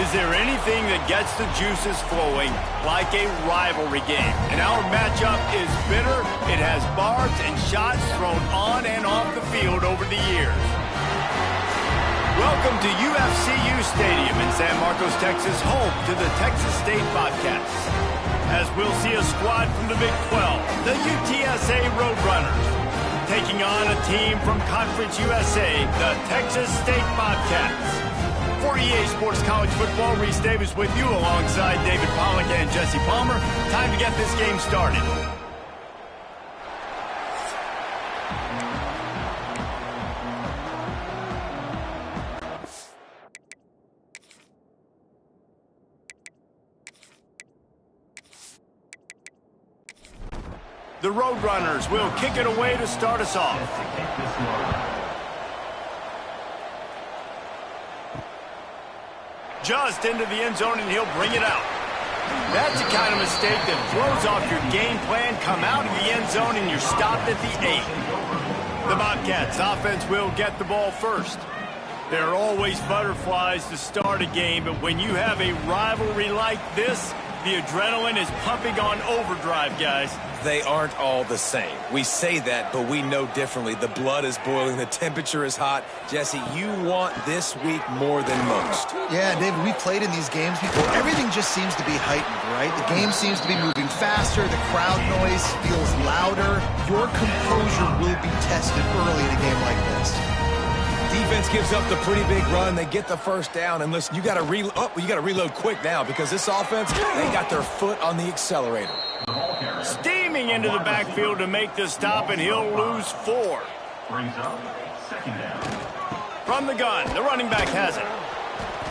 Is there anything that gets the juices flowing like a rivalry game? And our matchup is bitter. It has barbs and shots thrown on and off the field over the years. Welcome to UFCU Stadium in San Marcos, Texas, home to the Texas State Bobcats. As we'll see a squad from the Big 12, the UTSA Roadrunners, taking on a team from Conference USA, the Texas State Bobcats. For EA Sports College Football, Reese Davis with you alongside David Pollack and Jesse Palmer. Time to get this game started. The Roadrunners will kick it away to start us off. Just into the end zone, and he'll bring it out. That's the kind of mistake that throws off your game plan. Come out of the end zone, and you're stopped at the 8. The Bobcats offense will get the ball first. There are always butterflies to start a game, but when you have a rivalry like this, the adrenaline is pumping on overdrive, guys. They aren't all the same. We say that, but we know differently. The blood is boiling. The temperature is hot. Jesse, you want this week more than most. Yeah, David, we've played in these games before. Everything just seems to be heightened, right? The game seems to be moving faster. The crowd noise feels louder. Your composure will be tested early in a game like this. Defense gives up the pretty big run. They get the first down. And listen, you got to reload quick now because this offense, they got their foot on the accelerator. Steaming into the backfield to make the stop, and he'll lose 4. Brings up second down. From the gun, the running back has it.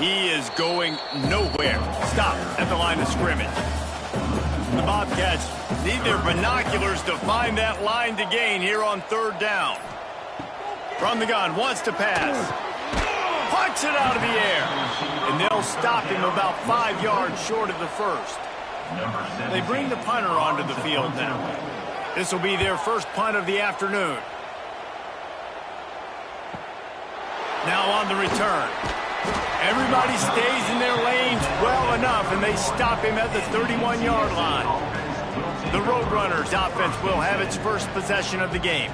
He is going nowhere. Stop at the line of scrimmage. The Bobcats need their binoculars to find that line to gain here on 3rd down. From the gun, wants to pass. Punts it out of the air. And they'll stop him about 5 yards short of the first. They bring the punter onto the field now. This will be their first punt of the afternoon. Now on the return. Everybody stays in their lanes well enough, and they stop him at the 31-yard line. The Roadrunners offense will have its first possession of the game.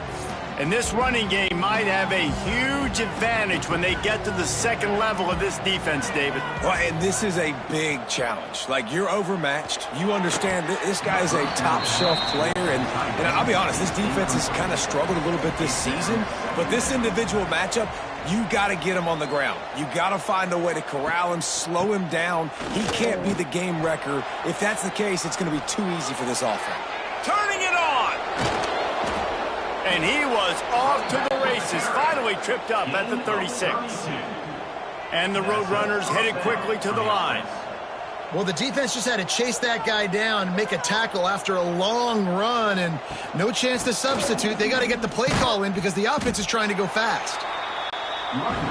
And this running game might have a huge advantage when they get to the second level of this defense, David. Well, and this is a big challenge. Like, you're overmatched. You understand this guy's a top-shelf player. And I'll be honest, this defense has kind of struggled a little bit this season. But this individual matchup, you got to get him on the ground. You got to find a way to corral him, slow him down. He can't be the game wrecker. If that's the case, it's going to be too easy for this offense. Turning it on! And he was off to the races, finally tripped up at the 36. And the Roadrunners headed quickly to the line. Well, the defense just had to chase that guy down and make a tackle after a long run, and no chance to substitute. They got to get the play call in because the offense is trying to go fast.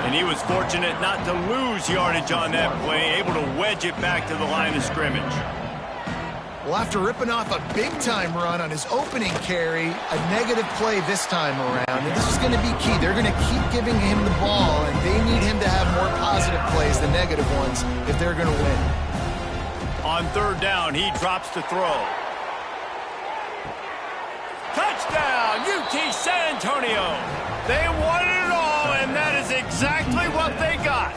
And he was fortunate not to lose yardage on that play, able to wedge it back to the line of scrimmage. Well, after ripping off a big-time run on his opening carry, a negative play this time around. And this is going to be key. They're going to keep giving him the ball, and they need him to have more positive plays than negative ones if they're going to win. On 3rd down, he drops to throw. Touchdown, UT San Antonio. They wanted it all, and that is exactly what they got.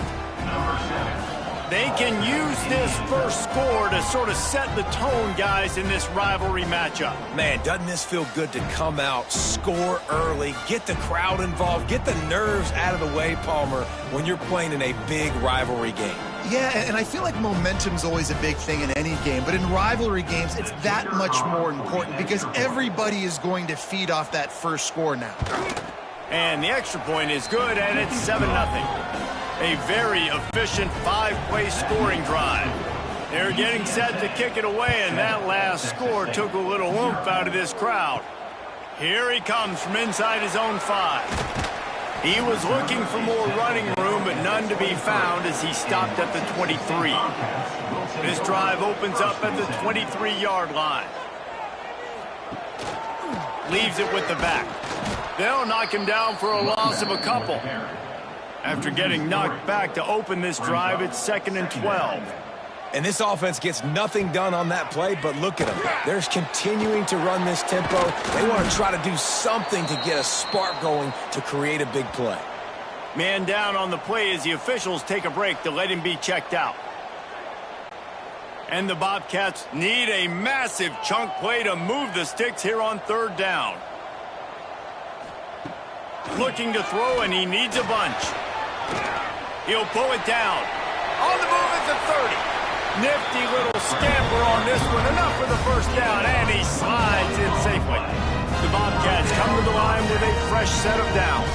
They can use this first score to sort of set the tone, guys, in this rivalry matchup. Man, doesn't this feel good to come out, score early, get the crowd involved, get the nerves out of the way, Palmer, when you're playing in a big rivalry game? Yeah, and I feel like momentum's always a big thing in any game, but in rivalry games, it's that much more important because everybody is going to feed off that first score now. And the extra point is good, and it's 7-0. A very efficient 5-play scoring drive. They're getting set to kick it away, and that last score took a little oomph out of this crowd. Here he comes from inside his own 5. He was looking for more running room, but none to be found as he stopped at the 23. This drive opens up at the 23-yard line. Leaves it with the back. They'll knock him down for a loss of a couple. After getting knocked back to open this drive, it's 2nd and 12. And this offense gets nothing done on that play, but look at them. They're continuing to run this tempo. They want to try to do something to get a spark going to create a big play. Man down on the play as the officials take a break to let him be checked out. And the Bobcats need a massive chunk play to move the sticks here on 3rd down. Looking to throw, and he needs a bunch. He'll pull it down. On the move at the 30. Nifty little scamper on this one. Enough for the first down, and he slides in safely. The Bobcats come to the line with a fresh set of downs.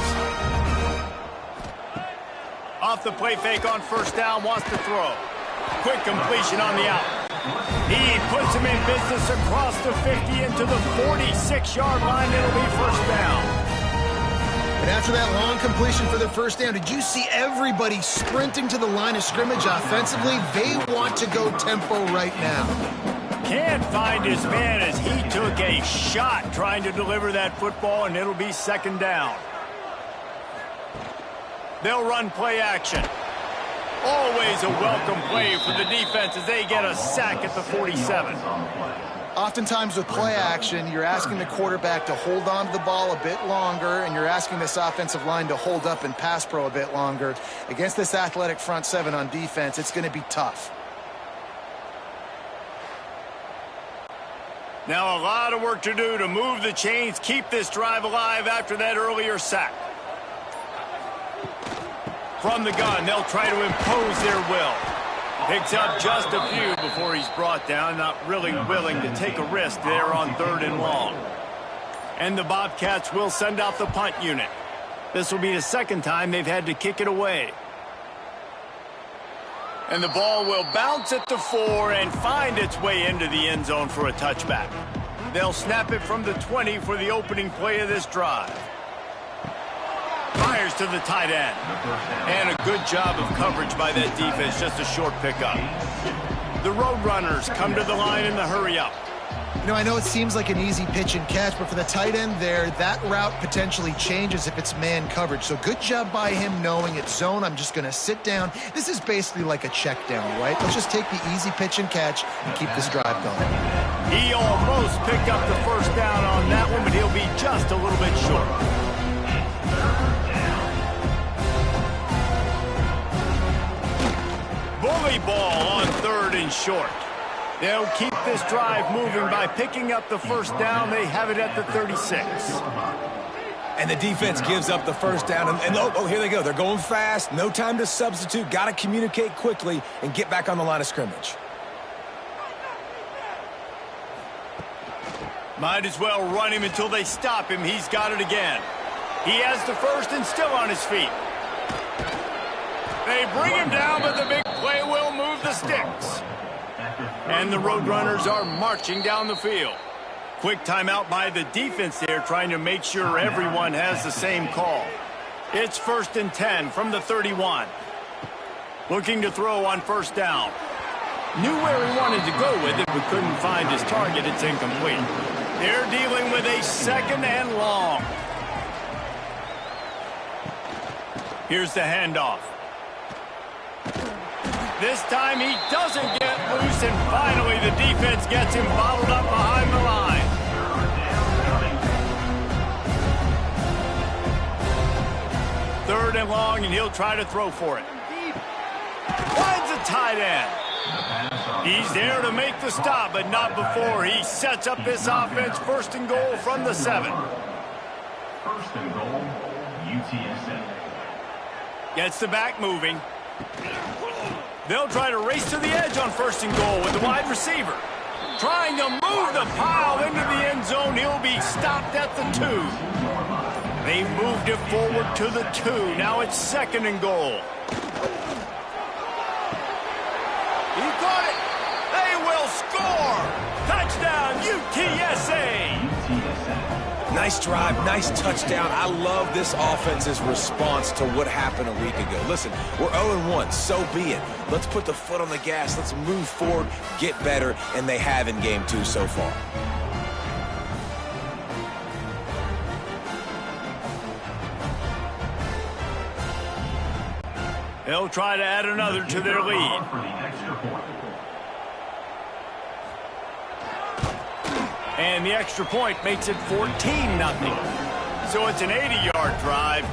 Off the play fake on 1st down, wants to throw. Quick completion on the out. He puts him in business across the 50 into the 46-yard line. It'll be 1st down. And after that long completion for the 1st down, did you see everybody sprinting to the line of scrimmage offensively? They want to go tempo right now. Can't find his man as he took a shot trying to deliver that football, and it'll be 2nd down. They'll run play action. Always a welcome play for the defense as they get a sack at the 47. Oftentimes with play action, you're asking the quarterback to hold on to the ball a bit longer, and you're asking this offensive line to hold up and pass pro a bit longer. Against this athletic front 7 on defense, it's going to be tough. Now a lot of work to do to move the chains, keep this drive alive after that earlier sack. From the gun, they'll try to impose their will. Picks up just a few before he's brought down, not really willing to take a risk there on 3rd and long. And the Bobcats will send out the punt unit. This will be the 2nd time they've had to kick it away. And the ball will bounce at the 4 and find its way into the end zone for a touchback. They'll snap it from the 20 for the opening play of this drive. Fires to the tight end. And a good job of coverage by that defense, just a short pickup. The Roadrunners come to the line in the hurry-up. You know, I know it seems like an easy pitch and catch, but for the tight end there, that route potentially changes if it's man coverage. So good job by him knowing it's zone. I'm just going to sit down. This is basically like a check down, right? Let's just take the easy pitch and catch and keep this drive going. He almost picked up the 1st down on that one, but he'll be just a little bit short. Bully ball on 3rd and short. They'll keep this drive moving by picking up the 1st down. They have it at the 36. And the defense gives up the 1st down. And oh, here they go. They're going fast. No time to substitute. Got to communicate quickly and get back on the line of scrimmage. Might as well run him until they stop him. He's got it again. He has the 1st and still on his feet. They bring him down, but the big play will move the sticks. And the Roadrunners are marching down the field. Quick timeout by the defense there, trying to make sure everyone has the same call. It's 1st and 10 from the 31. Looking to throw on 1st down. Knew where he wanted to go with it, but couldn't find his target. It's incomplete. They're dealing with a 2nd and long. Here's the handoff. This time he doesn't get loose, and finally the defense gets him bottled up behind the line. Third and long, and he'll try to throw for it. Finds a tight end. He's there to make the stop, but not before he sets up this offense. 1st and goal from the 7. 1st and goal, UTSA. Gets the back moving. They'll try to race to the edge on 1st and goal with the wide receiver. Trying to move the pile into the end zone. He'll be stopped at the 2. They've moved it forward to the 2. Now it's 2nd and goal. He caught it. They will score. Touchdown, UTSA. Nice drive, nice touchdown. I love this offense's response to what happened a week ago. Listen, we're 0-1, so be it. Let's put the foot on the gas. Let's move forward, get better, and they have in game 2 so far. They'll try to add another to their lead. For the extra point. And the extra point makes it 14-0. So it's an 80-yard drive.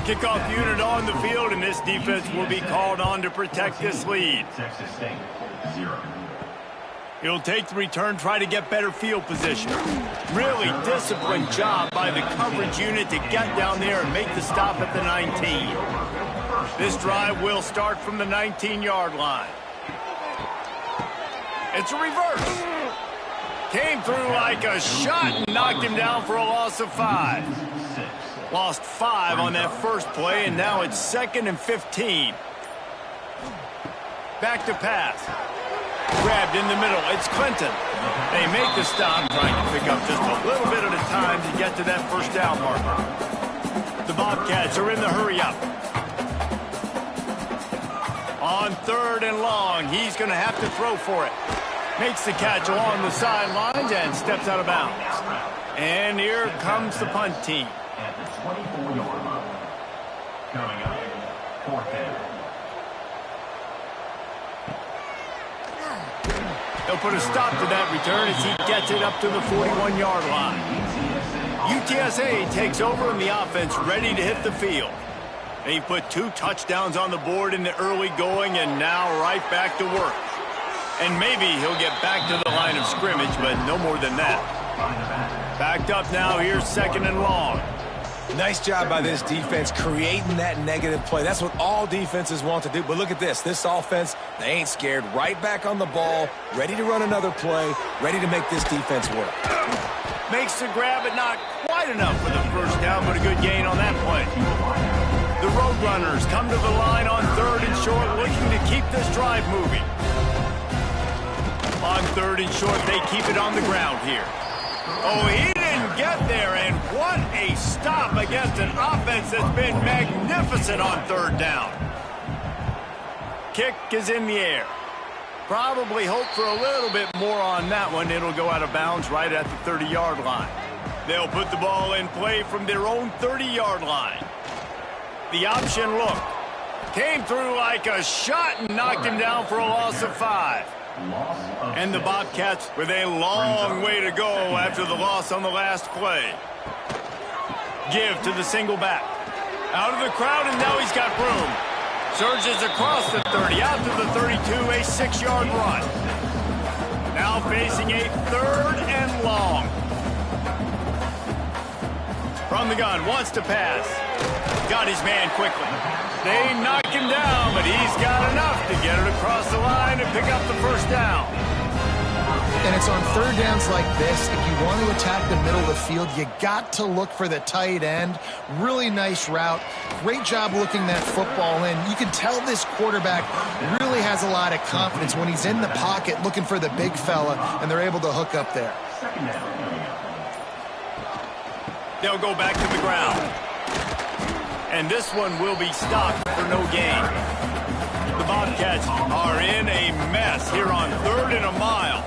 Kickoff unit on the field, and this defense will be called on to protect this lead. Texas State, 0. He'll take the return, try to get better field position. Really disciplined job by the coverage unit to get down there and make the stop at the 19. This drive will start from the 19-yard line. It's a reverse. Came through like a shot and knocked him down for a loss of 5. Lost 5 on that first play, and now it's 2nd and 15. Back to pass. Grabbed in the middle. It's Clinton. They make the stop, trying to pick up just a little bit at a time to get to that first down marker. The Bobcats are in the hurry up. On 3rd and long, he's going to have to throw for it. Makes the catch along the sidelines and steps out of bounds. And here comes the punt team. At the 24-yard line. Coming up, 4th down. They'll put a stop to that return as he gets it up to the 41-yard line. UTSA takes over in the offense, ready to hit the field. They put 2 touchdowns on the board in the early going, and now right back to work. And maybe he'll get back to the line of scrimmage, but no more than that. Backed up now, here's 2nd and long. Nice job by this defense creating that negative play. That's what all defenses want to do. But look at this. This offense, they ain't scared. Right back on the ball, ready to run another play, ready to make this defense work. Makes the grab, but not quite enough for the first down, but a good gain on that play. The Roadrunners come to the line on 3rd and short, looking to keep this drive moving. On 3rd and short, they keep it on the ground here. Oh, he didn't get there, and what a stop against an offense that's been magnificent on 3rd down. Kick is in the air. Probably hope for a little bit more on that one. It'll go out of bounds right at the 30-yard line. They'll put the ball in play from their own 30-yard line. The option look. Came through like a shot and knocked him down for a loss of 5. And the Bobcats with a long way to go after the loss on the last play. Give to the single back. Out of the crowd, and now he's got room. Surges across the 30, out to the 32, a 6-yard run. Now facing a 3rd and long. From the gun, wants to pass. Got his man quickly. They knock him down, but he's got enough to get it across the line and pick up the first down. And it's on 3rd downs like this. If you want to attack the middle of the field, you got to look for the tight end. Really nice route. Great job looking that football in. You can tell this quarterback really has a lot of confidence when he's in the pocket looking for the big fella, and they're able to hook up there. They'll go back to the ground. And this one will be stopped for no gain. The Bobcats are in a mess here on 3rd and a mile.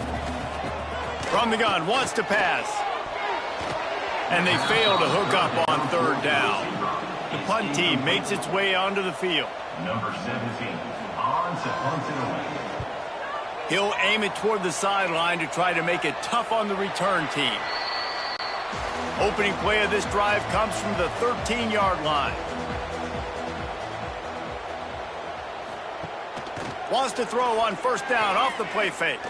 From the gun, wants to pass. And they fail to hook up on 3rd down. The punt team makes its way onto the field. Number 17, on to punt it away. He'll aim it toward the sideline to try to make it tough on the return team. Opening play of this drive comes from the 13-yard line. Wants to throw on 1st down off the play fake.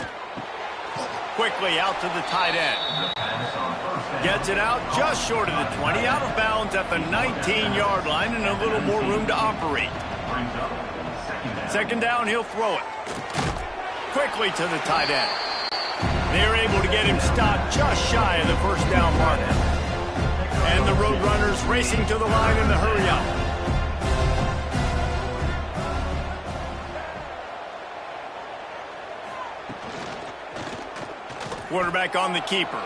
Quickly out to the tight end. Gets it out just short of the 20, out of bounds at the 19-yard line, and a little more room to operate. 2nd down, he'll throw it. Quickly to the tight end. They're able to get him stopped just shy of the first down marker. And the Roadrunners racing to the line in the hurry up. Quarterback on the keeper.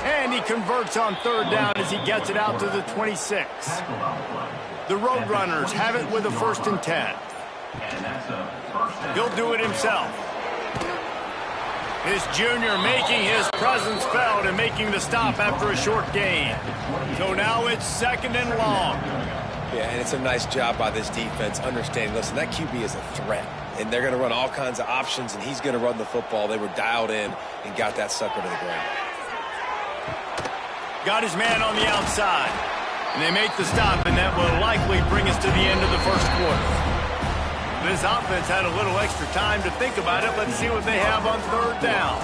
And he converts on 3rd down as he gets it out to the 26. The Roadrunners have it with a 1st and 10. He'll do it himself. This junior making his presence felt and making the stop after a short gain. So now it's 2nd and long. Yeah, and it's a nice job by this defense understanding, listen, that QB is a threat, and they're going to run all kinds of options, and he's going to run the football. They were dialed in and got that sucker to the ground. Got his man on the outside, and they make the stop, and that will likely bring us to the end of the first quarter. This offense had a little extra time to think about it. Let's see what they have on third down.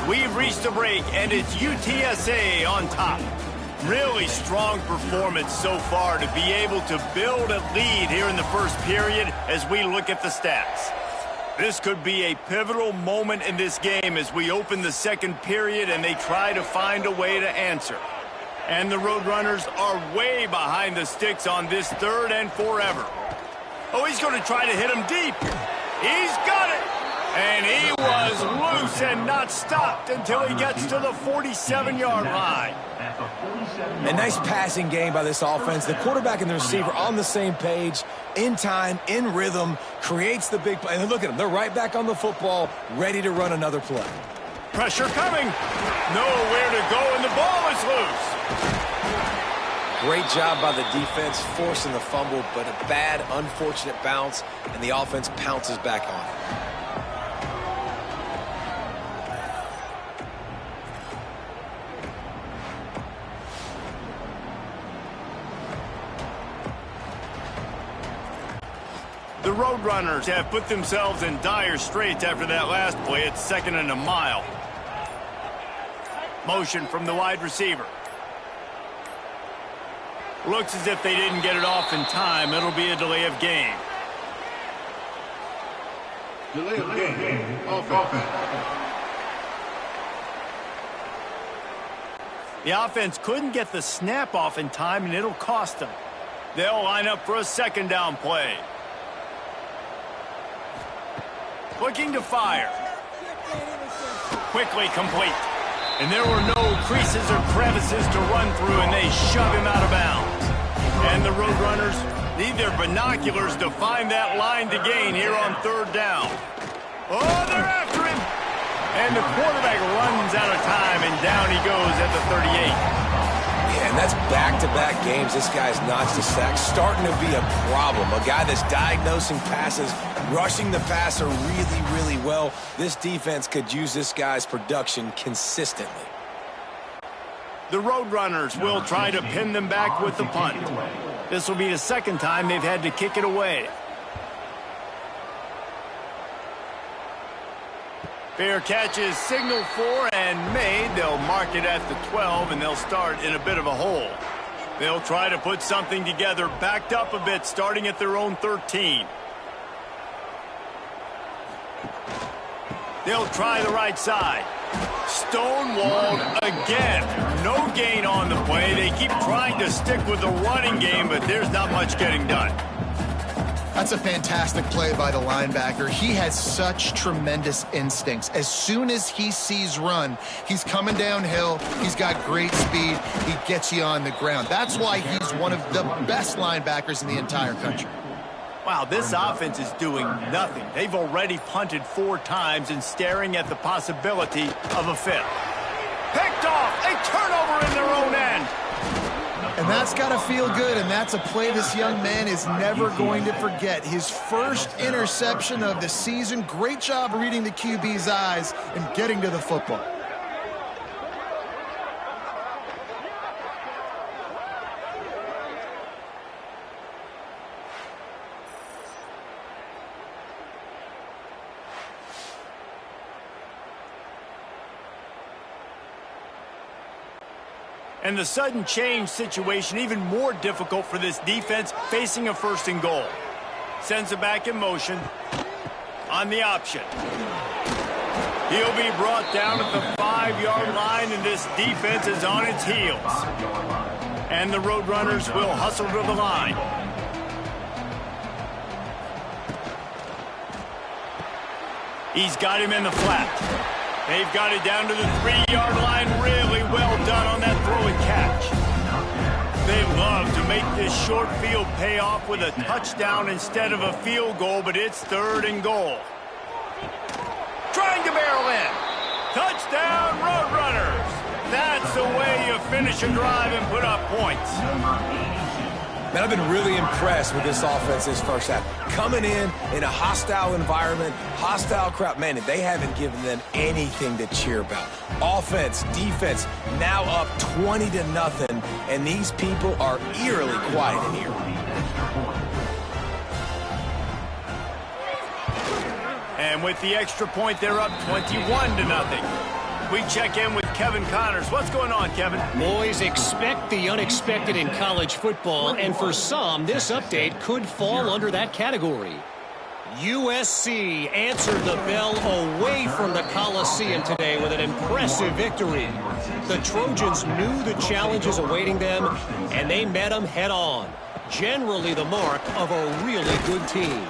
We've reached a break, and it's UTSA on top. Really strong performance so far to be able to build a lead here in the first period as we look at the stats. This could be a pivotal moment in this game as we open the second period and they try to find a way to answer. And the Roadrunners are way behind the sticks on this third and forever. Oh, he's going to try to hit him deep. He's got it. And he was loose and not stopped until he gets to the 47-yard line. A nice passing game by this offense. The quarterback and the receiver on the same page, in time, in rhythm, creates the big play. And look at them. They're right back on the football, ready to run another play. Pressure coming. Nowhere to go, and the ball is loose. Great job by the defense, forcing the fumble, but a bad, unfortunate bounce, and the offense pounces back on it. The Roadrunners have put themselves in dire straits after that last play. It's 2nd and a mile. Motion from the wide receiver. Looks as if they didn't get it off in time. It'll be a delay of game. Delay of game. Offense. The offense couldn't get the snap off in time, and it'll cost them. They'll line up for a 2nd down play. Looking to fire. Quickly complete. And there were no creases or crevices to run through, and they shove him out of bounds. And the Roadrunners need their binoculars to find that line to gain here on 3rd down. Oh, they're after him. And the quarterback runs out of time, and down he goes at the 38. Yeah, and that's back-to-back games. This guy's notched a sack, starting to be a problem. A guy that's diagnosing passes, rushing the passer really, really well. This defense could use this guy's production consistently. The Roadrunners will try to pin them back with the punt. This will be the 2nd time they've had to kick it away. Fair catch is signaled for and made. They'll mark it at the 12, and they'll start in a bit of a hole. They'll try to put something together, backed up a bit, starting at their own 13. They'll try the right side. Stonewalled again. No gain on the play. They keep trying to stick with the running game, but there's not much getting done. That's a fantastic play by the linebacker. He has such tremendous instincts. As soon as he sees run, he's coming downhill. He's got great speed. He gets you on the ground. That's why he's one of the best linebackers in the entire country. Wow, this offense is doing nothing. They've already punted 4 times and staring at the possibility of a 5th. Picked off, a turnover in their own end. And that's got to feel good, and that's a play this young man is never going to forget. His first interception of the season. Great job reading the QB's eyes and getting to the football. And the sudden change situation even more difficult for this defense facing a 1st and goal. Sends it back in motion on the option. He'll be brought down at the 5-yard line, and this defense is on its heels. And the Roadrunners will hustle to the line. He's got him in the flat. They've got it down to the 3-yard line. Really well done on that throw and catch. They love to make this short field pay off with a touchdown instead of a field goal, but it's 3rd and goal. Trying to barrel in. Touchdown, Roadrunners. That's the way you finish a drive and put up points. Man, I've been really impressed with this offense this first half. Coming in a hostile environment, hostile crowd. Man, they haven't given them anything to cheer about. Offense, defense, now up 20-0, and these people are eerily quiet in here. And with the extra point, they're up 21-0. We check in with Kevin Connors. What's going on, Kevin? Boys, expect the unexpected in college football, and for some, this update could fall under that category. USC answered the bell away from the Coliseum today with an impressive victory. The Trojans knew the challenges awaiting them, and they met them head-on. Generally the mark of a really good team.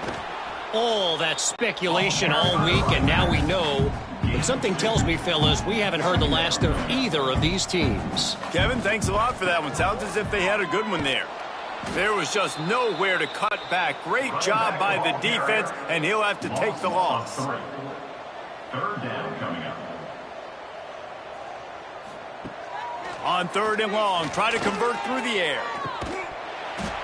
All that speculation all week, and now we know. But something tells me, fellas, we haven't heard the last of either of these teams. Kevin, thanks a lot for that one. Sounds as if they had a good one there. There was just nowhere to cut back. Great job by the defense, and he'll have to take the loss. Third down coming up. On 3rd and long, try to convert through the air.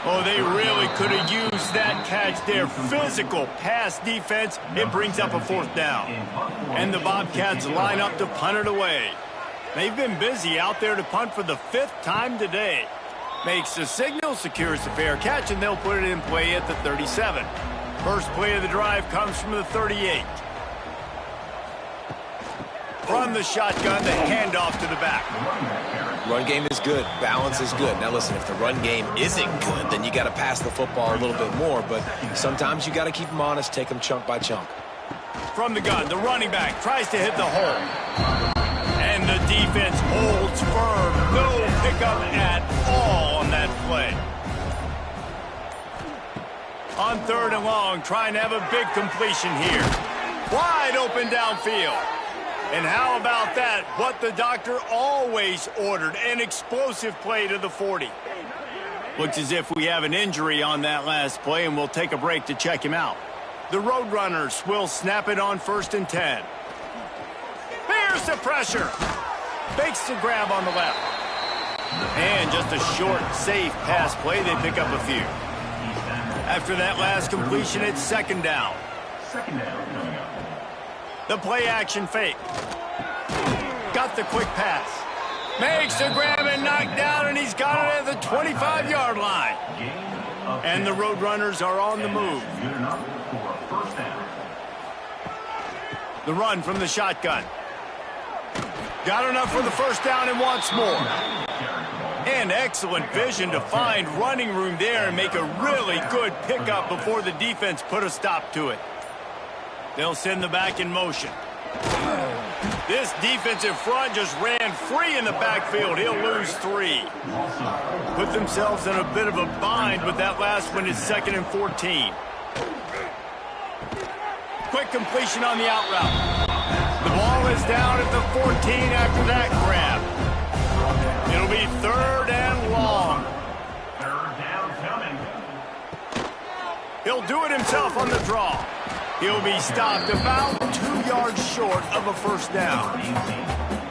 Oh, they really could have used that catch there. Physical pass defense. It brings up a 4th down. And the Bobcats line up to punt it away. They've been busy out there to punt for the 5th time today. Makes the signal, secures the fair catch, and they'll put it in play at the 37. First play of the drive comes from the 38. From the shotgun, the handoff to the back. Run game is good. Balance is good. Now, listen, if the run game isn't good, then you got to pass the football a little bit more. But sometimes you got to keep them honest, take them chunk by chunk. From the gun, the running back tries to hit the hole. And the defense holds firm. No pickup at all on that play. On 3rd and long, trying to have a big completion here. Wide open downfield. And how about that? What the doctor always ordered, an explosive play to the 40. Looks as if we have an injury on that last play, and we'll take a break to check him out. The Roadrunners will snap it on 1st and 10. There's the pressure. Fakes the grab on the left. And just a short, safe pass play. They pick up a few. After that last completion, it's 2nd down. 2nd down coming up. The play action fake. Got the quick pass. Makes the grab and knocked down, and he's got it at the 25-yard line. And the Roadrunners are on the move. Good enough for a 1st down. The run from the shotgun. Got enough for the 1st down and wants more. And excellent vision to find running room there and make a really good pickup before the defense put a stop to it. They'll send the back in motion. This defensive front just ran free in the backfield. He'll lose 3. Put themselves in a bit of a bind with that last one. It's 2nd and 14. Quick completion on the out route. The ball is down at the 14 after that grab. It'll be 3rd and long. 3rd down coming. He'll do it himself on the draw. He'll be stopped about 2 yards short of a 1st down.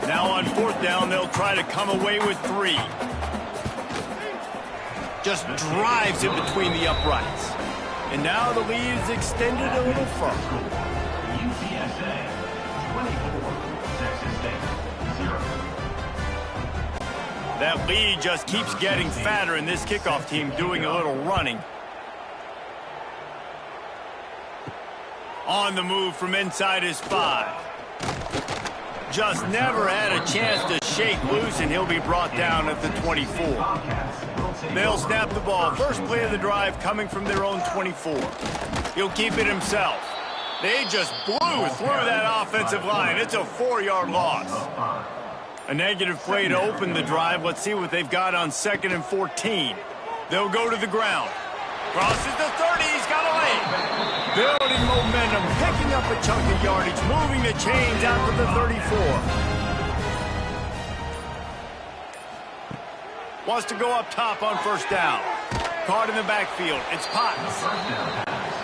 Now on 4th down, they'll try to come away with 3. Just drives it between the uprights. And now the lead is extended a little further. UTSA 24, Texas State 0. That lead just keeps getting fatter, and this kickoff team doing a little running. On the move from inside his 5. Just never had a chance to shake loose, and he'll be brought down at the 24. They'll snap the ball. First play of the drive coming from their own 24. He'll keep it himself. They just blew through that offensive line. It's a 4-yard loss. A negative play to open the drive. Let's see what they've got on 2nd and 14. They'll go to the ground. Crosses the 30. He's got a lane. Building momentum, picking up a chunk of yardage, moving the chains out to the 34. Wants to go up top on 1st down. Caught in the backfield. It's Potts.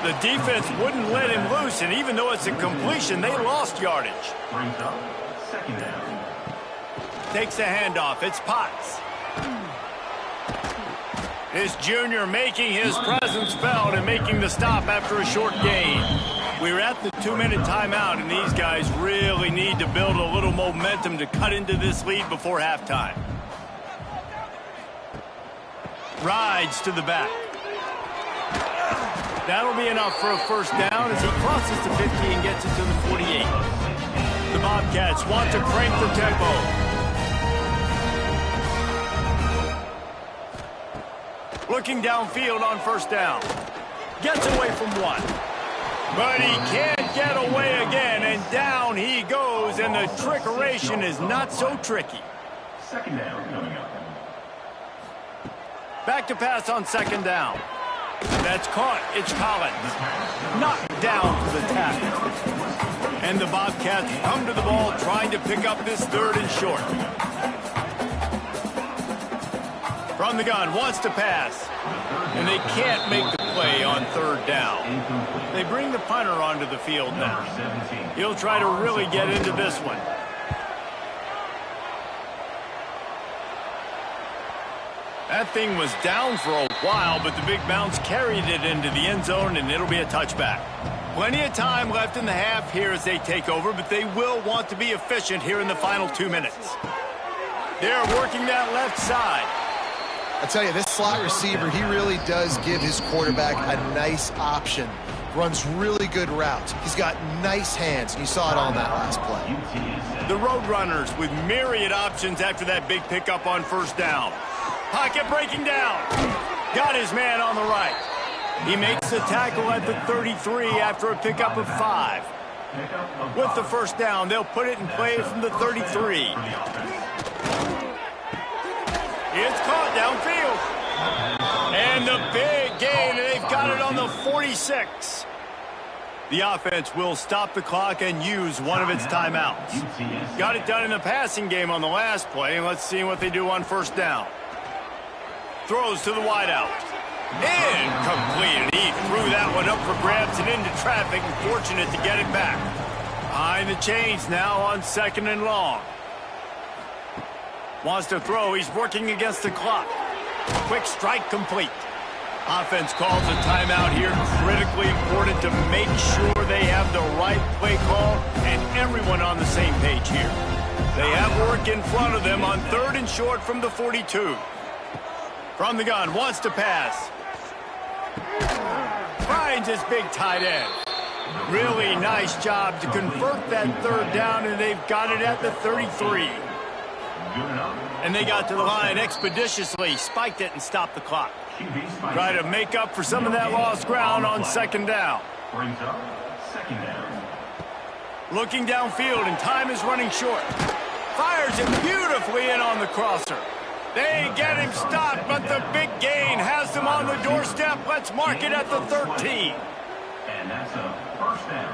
The defense wouldn't let him loose, and even though it's a completion, they lost yardage. Brings up 2nd down. Takes a handoff. It's Potts. This junior making his presence felt and making the stop after a short gain. We're at the 2-minute timeout, and these guys really need to build a little momentum to cut into this lead before halftime. Rides to the back. That'll be enough for a first down as he crosses the 50 and gets it to the 48. The Bobcats want to crank the tempo. Looking downfield on first down. Gets away from one. But he can't get away again, and down he goes, and the trickeration is not so tricky. Second down coming up. Back to pass on second down. That's caught. It's Collins. Knocked down to the tackle. And the Bobcats come to the ball trying to pick up this third and short. From the gun, wants to pass. And they can't make the play on third down. They bring the punter onto the field now. He'll try to really get into this one. That thing was down for a while, but the big bounce carried it into the end zone, and it'll be a touchback. Plenty of time left in the half here as they take over, but they will want to be efficient here in the final 2 minutes. They're working that left side. I tell you, this slot receiver, he really does give his quarterback a nice option. Runs really good routes. He's got nice hands. You saw it on that last play. The Roadrunners with myriad options after that big pickup on first down. Pocket breaking down. Got his man on the right. He makes the tackle at the 33 after a pickup of 5. With the first down, they'll put it in play from the 33. It's caught downfield. And the big gain, and they've got it on the 46. The offense will stop the clock and use one of its timeouts. Got it done in the passing game on the last play, and let's see what they do on first down. Throws to the wideout. Incomplete, and he threw that one up for grabs and into traffic, and fortunate to get it back. Behind the chains now on second and long. Wants to throw. He's working against the clock. Quick strike complete. Offense calls a timeout here. Critically important to make sure they have the right play call and everyone on the same page here. They have work in front of them on third and short from the 42. From the gun, wants to pass. Finds his big tight end. Really nice job to convert that third down, and they've got it at the 33. And they got to the line expeditiously, spiked it, and stopped the clock. Try to make up for some of that lost ground on second down. Looking downfield, and time is running short. Fires it beautifully in on the crosser. They get him stopped, but the big gain has them on the doorstep. Let's mark it at the 13. And that's a first down.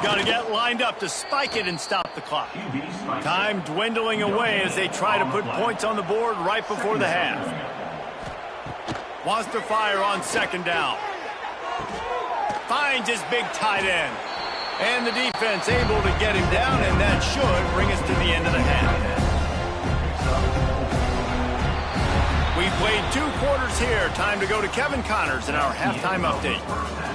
Got to get lined up to spike it and stop the clock. Time dwindling away as they try to put points on the board right before the half. Wants to fire on second down. Finds his big tight end. And the defense able to get him down, and that should bring us to the end of the half. We've played 2 quarters here. Time to go to Kevin Connors in our halftime update.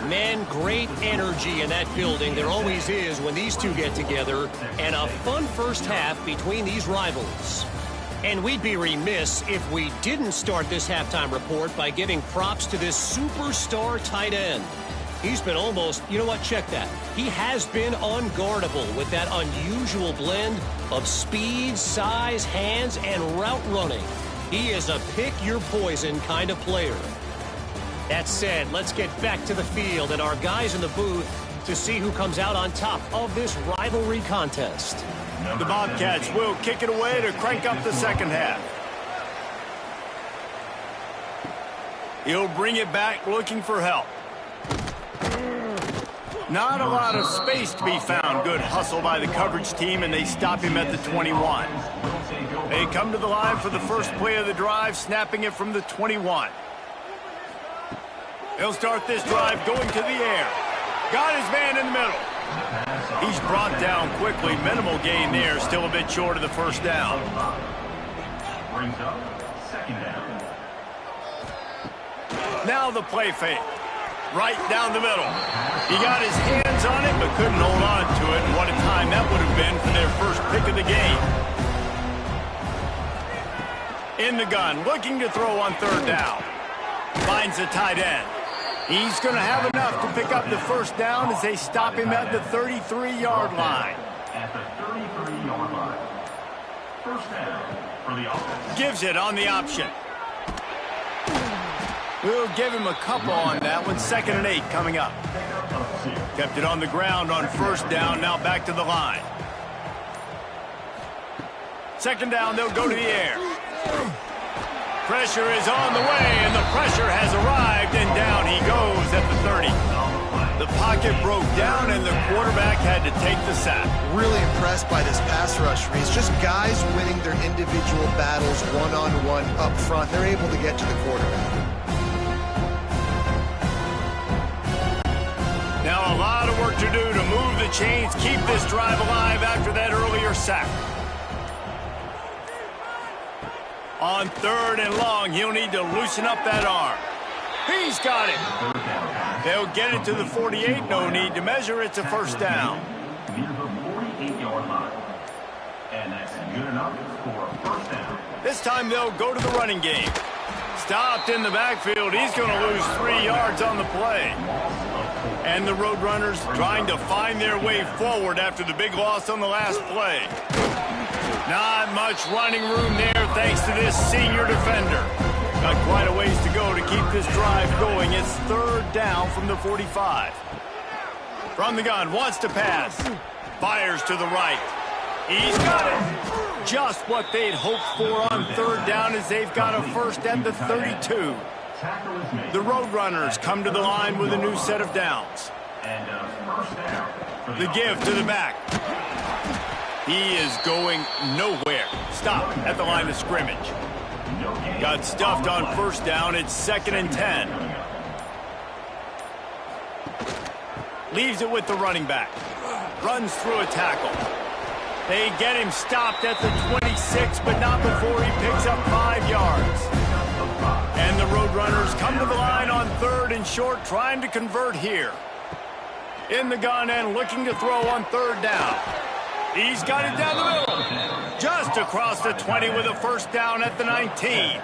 Man, great energy in that building. There always is when these two get together. And a fun first half between these rivals. And we'd be remiss if we didn't start this halftime report by giving props to this superstar tight end. He's been almost, you know what, check that. He has been unguardable with that unusual blend of speed, size, hands, and route running. He is a pick-your-poison kind of player. That said, let's get back to the field and our guys in the booth to see who comes out on top of this rivalry contest. The Bobcats will kick it away to crank up the second half. He'll bring it back looking for help. Not a lot of space to be found. Good hustle by the coverage team, and they stop him at the 21. They come to the line for the first play of the drive, snapping it from the 21. He'll start this drive going to the air. Got his man in the middle. He's brought down quickly. Minimal gain there. Still a bit short of the first down. Brings up second down. Now the play fake. Right down the middle. He got his hands on it, but couldn't hold on to it. And what a time that would have been for their first pick of the game. In the gun, looking to throw on third down. Finds the tight end. He's going to have enough to pick up the first down as they stop him at the 33-yard line. At the 33-yard line. First down for the offense. Gives it on the option. We'll give him a couple on that one. 2nd and 8 coming up. Kept it on the ground on first down. Now back to the line. 2nd down, they'll go to the air. Pressure is on the way, and the pressure has arrived, and down he goes at the 30. The pocket broke down, and the quarterback had to take the sack. Really impressed by this pass rush, Reese. Just guys winning their individual battles one-on-one up front. They're able to get to the quarterback. Now a lot of work to do to move the chains, keep this drive alive after that earlier sack. On 3rd and long, he'll need to loosen up that arm. He's got it. They'll get it to the 48. No need to measure. It's a first down. Near the 48-yard line. And that's good enough for a first down. This time they'll go to the running game. Stopped in the backfield. He's going to lose 3 yards on the play. And the Roadrunners trying to find their way forward after the big loss on the last play. Not much running room there thanks to this senior defender. Got quite a ways to go to keep this drive going. It's 3rd down from the 45. From the gun, wants to pass. Fires to the right. He's got it. Just what they'd hoped for on 3rd down as they've got a first at the 32. The Roadrunners come to the line with a new set of downs. And first down. The give to the back. He is going nowhere. Stop at the line of scrimmage. Got stuffed on first down. It's 2nd and 10. Leaves it with the running back. Runs through a tackle. They get him stopped at the 26, but not before he picks up 5 yards. And the Roadrunners come to the line on 3rd and short, trying to convert here. In the gun and looking to throw on 3rd down. He's got it down the middle. Just across the 20 with a first down at the 19.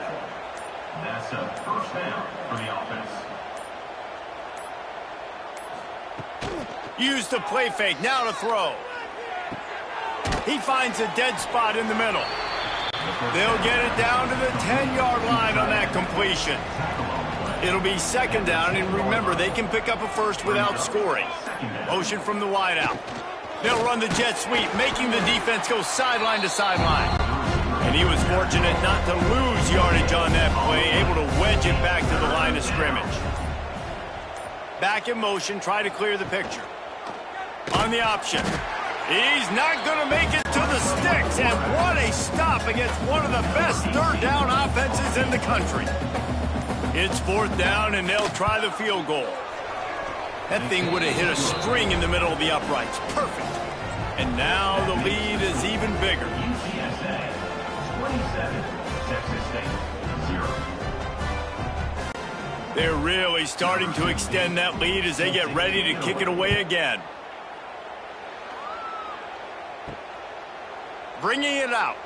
That's a first down for the offense. Use the play fake. Now to throw. He finds a dead spot in the middle. They'll get it down to the 10-yard line on that completion. It'll be 2nd down, and remember, they can pick up a first without scoring. Motion from the wideout. They'll run the jet sweep, making the defense go sideline to sideline. And he was fortunate not to lose yardage on that play, able to wedge it back to the line of scrimmage. Back in motion, try to clear the picture. On the option. He's not going to make it to the sticks, and what a stop against one of the best 3rd down offenses in the country. It's 4th down, and they'll try the field goal. That thing would have hit a string in the middle of the uprights. Perfect. And now the lead is even bigger. UTSA 27, Texas State 0. They're really starting to extend that lead as they get ready to kick it away again. Bringing it out.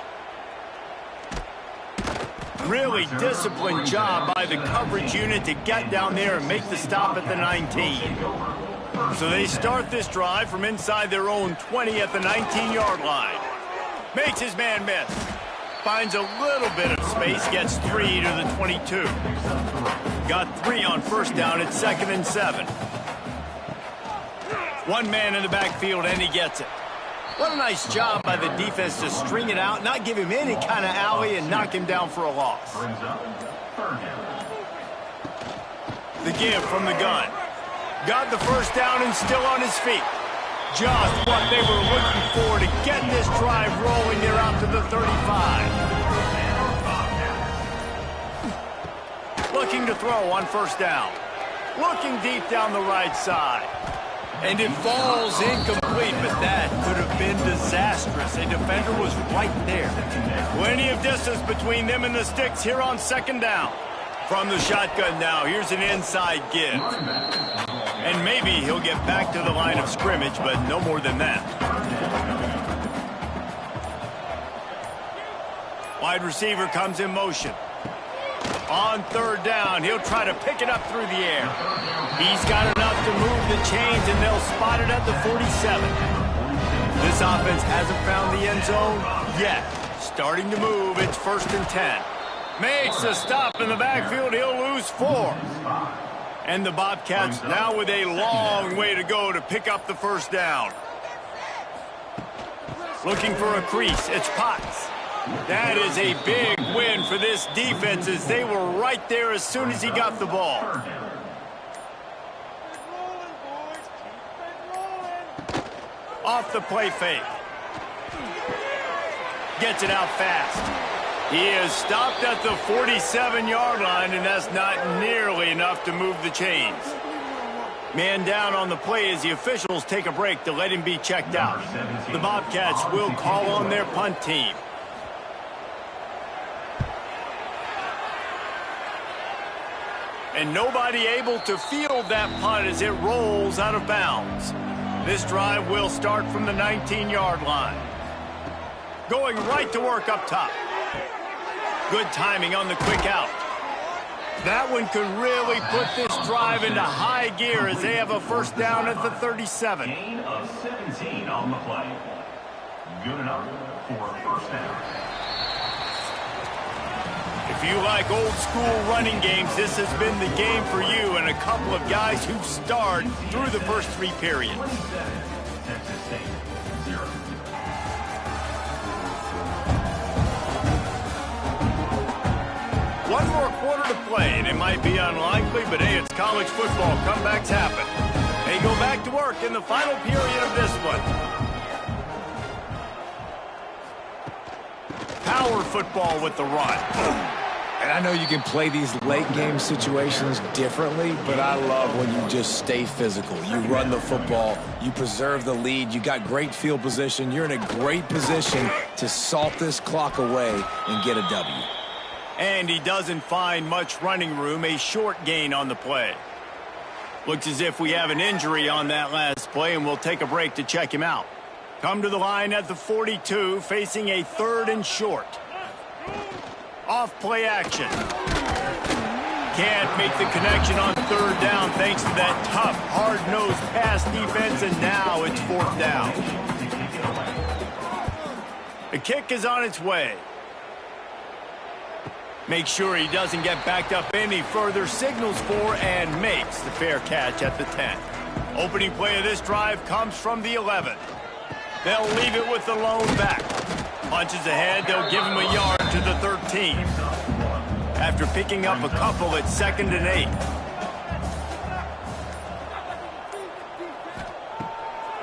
Really disciplined job by the coverage unit to get down there and make the stop at the 19. So they start this drive from inside their own 20 at the 19-yard line. Makes his man miss. Finds a little bit of space, gets 3 to the 22. Got 3 on first down at 2nd and 7. One man in the backfield, and he gets it. What a nice job by the defense to string it out, not give him any kind of alley, and knock him down for a loss. The give from the gun. Got the first down and still on his feet. Just what they were looking for to get this drive rolling. They're out to the 35. Looking to throw on first down. Looking deep down the right side. And it falls incomplete, but that could have been disastrous. A defender was right there. Plenty of distance between them and the sticks here on 2nd down. From the shotgun now, here's an inside give. And maybe he'll get back to the line of scrimmage, but no more than that. Wide receiver comes in motion. On third down, he'll try to pick it up through the air. He's got enough to move the chains, and they'll spot it at the 47. This offense hasn't found the end zone yet. Starting to move, it's 1st and 10. Makes a stop in the backfield, he'll lose 4. And the Bobcats now with a long way to go to pick up the 1st down. Looking for a crease, it's Potts. That is a big win for this defense as they were right there as soon as he got the ball. Off the play fake. Gets it out fast. He is stopped at the 47-yard line, and that's not nearly enough to move the chains. Man down on the play as the officials take a break to let him be checked out. The Bobcats will call on their punt team. And nobody able to field that punt as it rolls out of bounds. This drive will start from the 19-yard line. Going right to work up top. Good timing on the quick out. That one could really put this drive into high gear as they have a 1st down at the 37. Gain of 17 on the play. Good enough for a 1st down. If you like old school running games, this has been the game for you and a couple of guys who've starred through the first 3 periods. Texas State, 0. One more quarter to play, and it might be unlikely, but hey, it's college football. Comebacks happen. They go back to work in the final period of this one. Power football with the run. And I know you can play these late game situations differently, but I love when you just stay physical. You run the football, you preserve the lead, you got great field position, you're in a great position to salt this clock away and get a W. And he doesn't find much running room, a short gain on the play. Looks as if we have an injury on that last play, and we'll take a break to check him out. Come to the line at the 42, facing a 3rd and short. Off play action. Can't make the connection on 3rd down thanks to that tough, hard-nosed pass defense, and now it's 4th down. The kick is on its way. Make sure he doesn't get backed up any further, signals for and makes the fair catch at the 10. Opening play of this drive comes from the 11. They'll leave it with the lone back. Punches ahead, they'll give him a yard to the 13. After picking up a couple at 2nd and 8.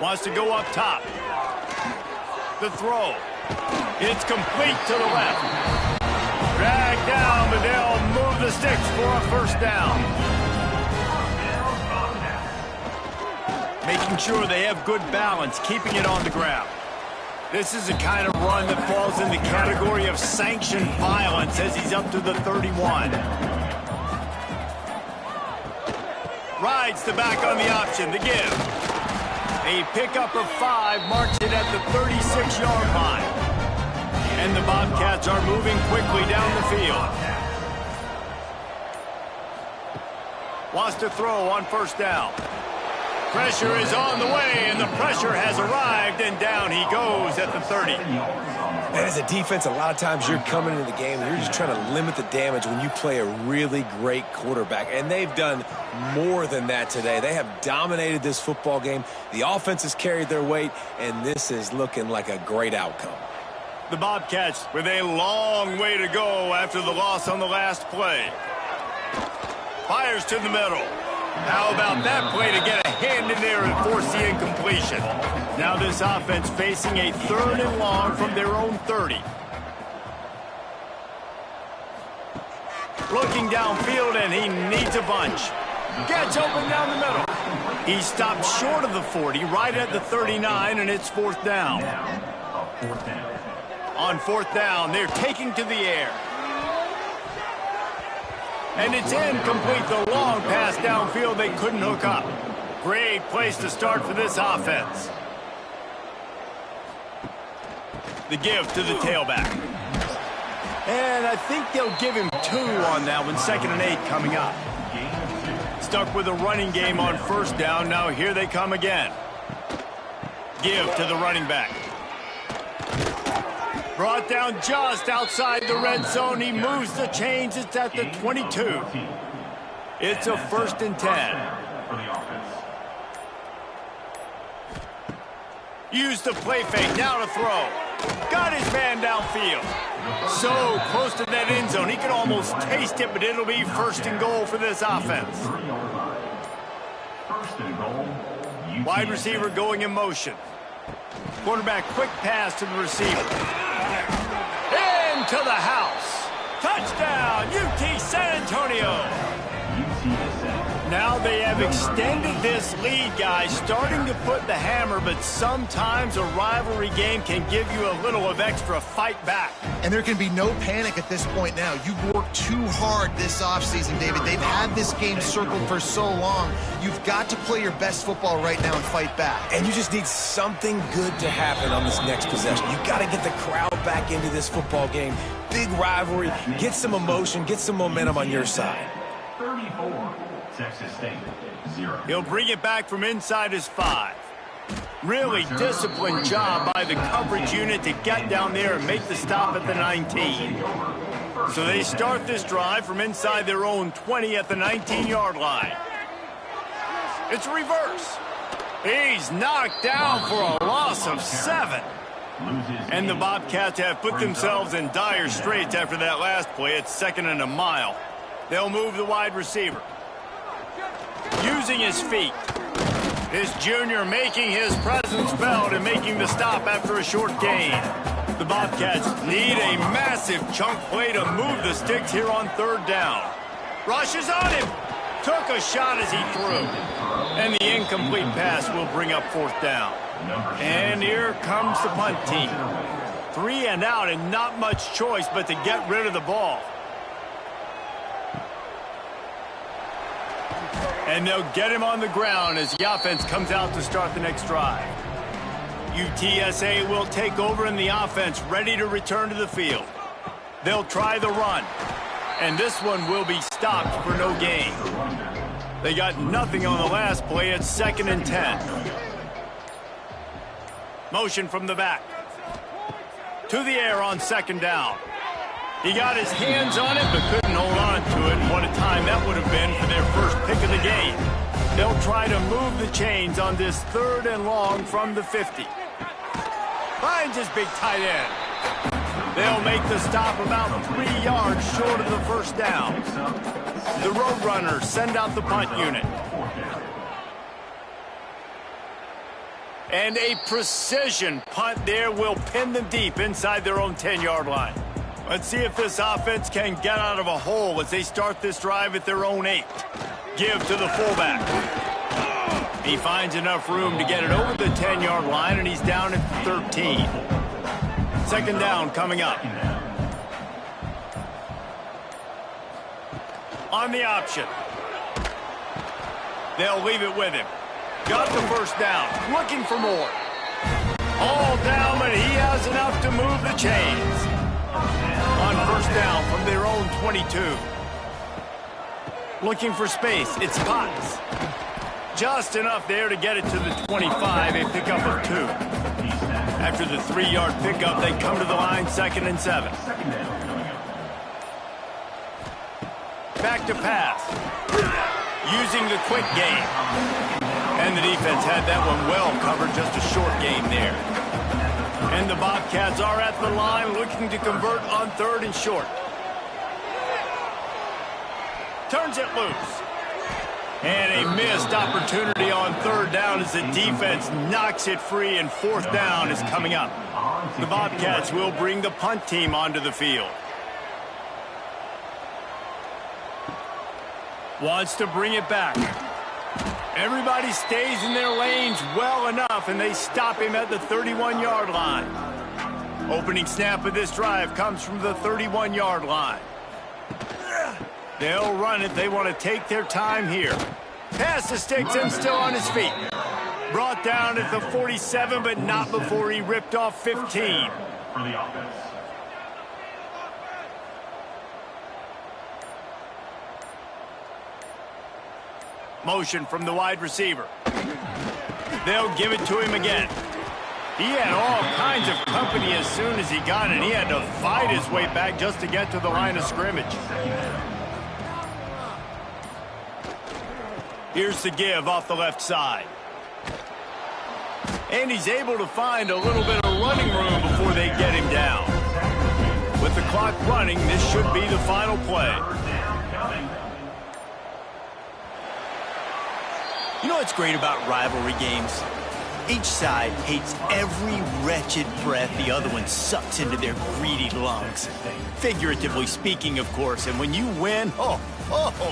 Wants to go up top. The throw. It's complete to the left. Dragged down, but they'll move the sticks for a 1st down. Making sure they have good balance, keeping it on the ground. This is the kind of run that falls in the category of sanctioned violence as he's up to the 31. Rides the back on the option, the give. A pickup of 5 marks it at the 36-yard line. And the Bobcats are moving quickly down the field. Wants to throw on 1st down. Pressure is on the way, and the pressure has arrived, and down he goes at the 30. And as a defense, a lot of times you're coming into the game and you're just trying to limit the damage when you play a really great quarterback. And they've done more than that today. They have dominated this football game. The offense has carried their weight, and this is looking like a great outcome. The Bobcats with a long way to go after the loss on the last play. Fires to the middle. How about that play to get a hand in there and force the incompletion? Now this offense facing a 3rd and long from their own 30. Looking downfield, and he needs a bunch. Gets open down the middle. He stopped short of the 40, right at the 39, and it's 4th down. On 4th down, they're taking to the air. And it's incomplete. The long pass downfield they couldn't hook up. Great place to start for this offense. The give to the tailback. And I think they'll give him 2 on that one. 2nd and 8 coming up. Stuck with a running game on 1st down. Now here they come again. Give to the running back. Brought down just outside the red zone. He moves the chains. It's at the 22. It's a 1st and 10. Use the play fake. Now to throw. Got his man downfield. So close to that end zone. He could almost taste it, but it'll be 1st and goal for this offense. Wide receiver going in motion. Quarterback quick pass to the receiver. Into the house. Touchdown, UT San Antonio. Now they have extended this lead, guys, starting to put the hammer, but sometimes a rivalry game can give you a little of extra fight back. And there can be no panic at this point now. You've worked too hard this offseason, David. They've had this game circled for so long. You've got to play your best football right now and fight back. And you just need something good to happen on this next possession. You've got to get the crowd back into this football game. Big rivalry. Get some emotion. Get some momentum on your side. 34. Texas State, 0. He'll bring it back from inside his 5. Really disciplined job by the coverage unit to get down there and make the stop at the 19. So they start this drive from inside their own 20 at the 19-yard line. It's reverse. He's knocked down for a loss of 7. And the Bobcats have put themselves in dire straits after that last play. It's 2nd and a mile. They'll move the wide receiver. Using his feet. This junior making his presence felt and making the stop after a short gain. The Bobcats need a massive chunk play to move the sticks here on 3rd down. Rushes on him. Took a shot as he threw. And the incomplete pass will bring up 4th down. And here comes the punt team. 3 and out and not much choice but to get rid of the ball. And they'll get him on the ground as the offense comes out to start the next drive. UTSA will take over in the offense, ready to return to the field. They'll try the run. And this one will be stopped for no gain. They got nothing on the last play. It's 2nd and 10. Motion from the back. To the air on 2nd down. He got his hands on it, but couldn't hold on to it. What a time that would have been for their first pick of the game. They'll try to move the chains on this 3rd and long from the 50. Finds his big tight end. They'll make the stop about 3 yards short of the 1st down. The Roadrunners send out the punt unit. And a precision punt there will pin them deep inside their own 10-yard line. Let's see if this offense can get out of a hole as they start this drive at their own 8. Give to the fullback. He finds enough room to get it over the 10-yard line, and he's down at 13. 2nd down coming up. On the option. They'll leave it with him. Got the 1st down. Looking for more. All down, but he has enough to move the chains. On 1st down from their own 22. Looking for space. It's Potts. Just enough there to get it to the 25. A pickup of 2. After the 3-yard pickup, they come to the line 2nd and 7. Back to pass. Using the quick game. And the defense had that one well covered. Just a short game there. And the Bobcats are at the line looking to convert on 3rd and short. Turns it loose. And a missed opportunity on 3rd down as the defense knocks it free, and 4th down is coming up. The Bobcats will bring the punt team onto the field. Wants to bring it back. Everybody stays in their lanes well enough, and they stop him at the 31-yard line. Opening snap of this drive comes from the 31-yard line. They'll run it. They want to take their time here. Pass the sticks and still on his feet. Brought down at the 47, but not before he ripped off 15. For the offense. Motion from the wide receiver. They'll give it to him again. He had all kinds of company as soon as he got it. He had to fight his way back just to get to the line of scrimmage. Here's the give off the left side. And he's able to find a little bit of running room before they get him down. With the clock running, this should be the final play. You know what's great about rivalry games? Each side hates every wretched breath the other one sucks into their greedy lungs. Figuratively speaking, of course, and when you win, oh,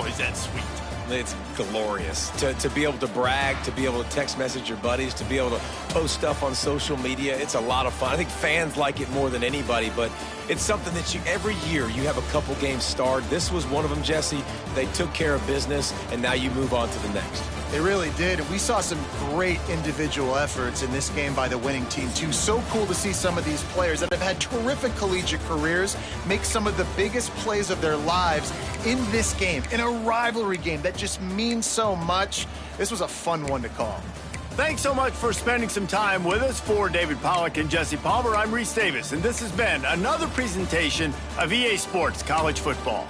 is that sweet. It's glorious to be able to brag, to be able to text message your buddies, to be able to post stuff on social media. It's a lot of fun. I think fans like it more than anybody, but it's something that every year you have a couple games starred. This was one of them, Jesse. They took care of business, and now you move on to the next. They really did. And we saw some great individual efforts in this game by the winning team, too. So cool to see some of these players that have had terrific collegiate careers make some of the biggest plays of their lives in this game, in a rivalry game that just means so much. This was a fun one to call. Thanks so much for spending some time with us. For David Pollack and Jesse Palmer, I'm Reese Davis, and this has been another presentation of EA Sports College Football.